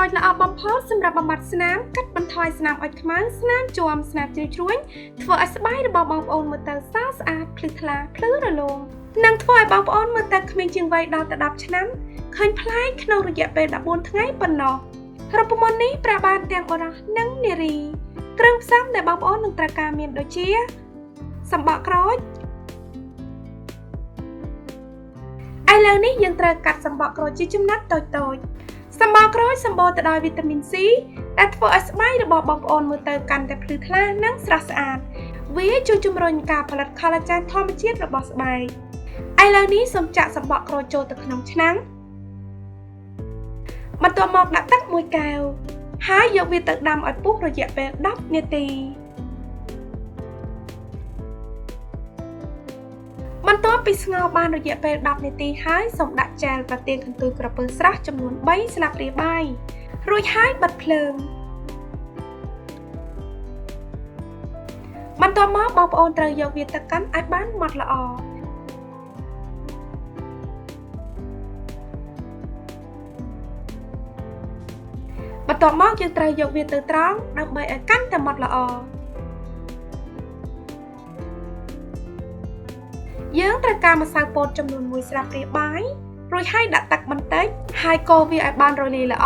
อยละอบបំផុតសម្រាប់បំបត្តិស្នាមកាត់បន្ថយស្នាមអុចខ្មៅស្នាមជាំស្នាមជ្រីជ្រួញធ្វើឲ្យស្បែករបស់បងប្អូនមើលទៅស្រស់ស្អាតភ្លឺថ្លាភ្លឺរលោងនិងធ្វើឲ្យបងប្អូនមើលទៅក្មេងជាងវ័យដល់ទៅ10ឆ្នាំឃើញប្លែកក្នុងរយៈពេល14ថ្ងៃប៉ុណ្ណោះរូបមន្តនេះប្រើបានទាំងបុរសនិងនារីគ្រឿងផ្សំដែលបងប្អូននឹងត្រូវការមានដូចជាសំបកក្រូចឥឡូវនេះយើងត្រូវកាត់សំបកក្រូចជាចំណិតតូចៗសំបកក្រូចសម្បូរទៅដោយវីតាមីន C ដែលធ្វើឲ្យស្បែករបស់បងប្អូនមើលទៅកាន់តែភ្លឺថ្លានិងស្រស់ស្អាតវាជួយជំរុញការផលិត collagen ធម្មជាតិរបស់ស្បែកឥឡូវនេះសូមចាក់សំបកក្រូចចូលទៅក្នុងឆ្នាំងបន្ទាប់មកដាក់ទឹក1កែវហើយយកវាទៅដាំឲ្យពុះរយៈពេល10នាទីបន្ទាប់ពីស្ងោរបានរយៈពេល10នាទីហើយសូមដាក់ចាលប្រទាលកន្ទុយក្រពើស្រស់ចំនួន3ស្លាបព្រាបាយរួចហើយបិទភ្លើងបន្ទាប់មកបងប្អូនត្រូវយកវាទៅកាន់ឲ្យបានម៉ត់ល្អបន្ទាប់មកយើងត្រូវយកវាទៅត្រងដើម្បីឲ្យកាន់តែម៉ត់ល្អយើងត្រូវការម្សៅពោតចំនួន1ស្លាបព្រាបាយរួចហើយដាក់ទឹកបន្តិចហើយកូរវាឲ្យបានរលាយល្អ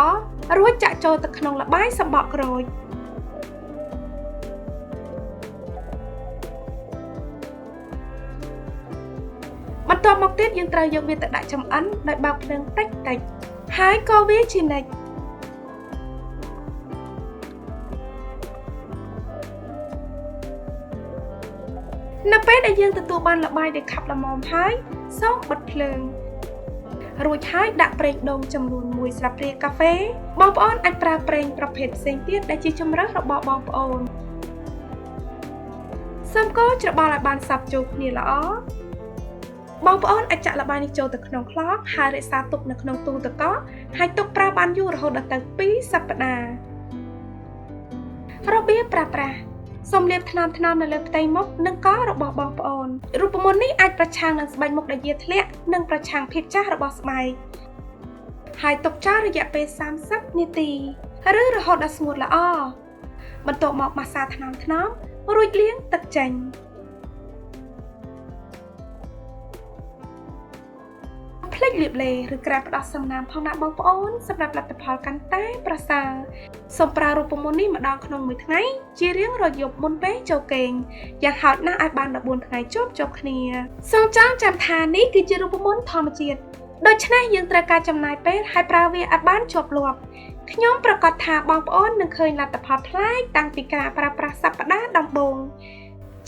រួចចាក់ចូលទៅក្នុងល្បាយសំបកក្រូចបន្ទាប់មកទៀតយើងត្រូវយកវាទៅដាក់ចម្អិនដោយបើកភ្លើងតិចៗហើយកូរវាជានិច្ចនៅពេលដែលយើងទទួលបានល្បាយដែលខាប់ល្មមហើយសូមបិទភ្លើងរួចហើយដាក់ប្រេងដូងចំនួន1ស្លាបព្រាកាហ្វេបងប្អូនអាចប្រើប្រេងប្រភេទផ្សេងទៀតដែលជាជម្រើសរបស់បងប្អូនសូមកូរច្របល់ឲ្យបានសព្វចូលគ្នាល្អបងប្អូនអាចចាក់ល្បាយនេះចូលទៅក្នុងខ្លោងហើយរក្សាទុកនៅក្នុងទូទឹកកកហើយទុកប្រើបានយូររហូតដល់ទៅ2សប្តាហ៍របៀបប្រើប្រាស់សូមលាបថ្នាំនៅលើផ្ទៃមុខនិងករបស់បងប្អូនរូបមន្តនេះអាចប្រឆាំងនឹងស្បែកមុខដែលយាធ្លាក់និងប្រឆាំងភាពចាស់របស់ស្បែកហើយទុកចោលរយៈពេល30នាទីឬរហូតដល់ស្ងួតល្អបន្ទាប់មកម៉ាស្សាថ្នាំរួចលាងទឹកចេញភ្លេចលាបឡេឬក្រែមផ្ដោះសំណាមផងណាបងប្អូនសម្រាប់លទ្ធផលកាន់តែប្រសើរសូមប្រើរូបមន្តនេះម្ដងក្នុងមួយថ្ងៃជារៀងរាល់យប់មុនពេលចូលគេងយ៉ាងហោចណាស់ឲ្យបាន14ថ្ងៃជាប់គ្នាសូមចងចាំថានេះគឺជារូបមន្តធម្មជាតិដូច្នេះយើងត្រូវការចំណាយពេលហើយប្រើវាឲ្យបានជាប់លាប់ខ្ញុំប្រកាសថាបងប្អូននឹងឃើញលទ្ធផលប្លែកតាំងពីការប្រើប្រាស់សប្តាហ៍ដំបូង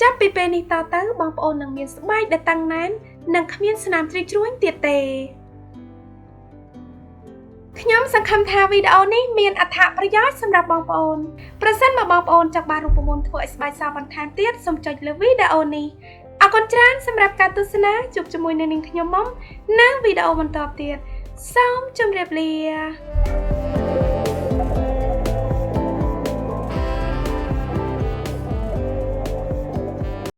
ចាប់ពីពេលនេះតទៅបងប្អូននឹងមានស្បែកដែលតឹងណែននិងគ្មានស្នាមជ្រីជ្រួញទៀតទេខ្ញុំសង្ឃឹមថាវីដេអូនេះមានអត្ថប្រយោជន៍សម្រាប់បងប្អូនប្រសិនបើបងប្អូនចង់បានរូបមន្តធ្វើឲ្យស្បែកសបន្ថែមទៀតសូមចុចលើវីដេអូនេះអរគុណច្រើនសម្រាប់ការទស្សនាជួបជាមួយនៅនាងខ្ញុំមុំនៅវីដេអូបន្តទៀតសូមជម្រាបលា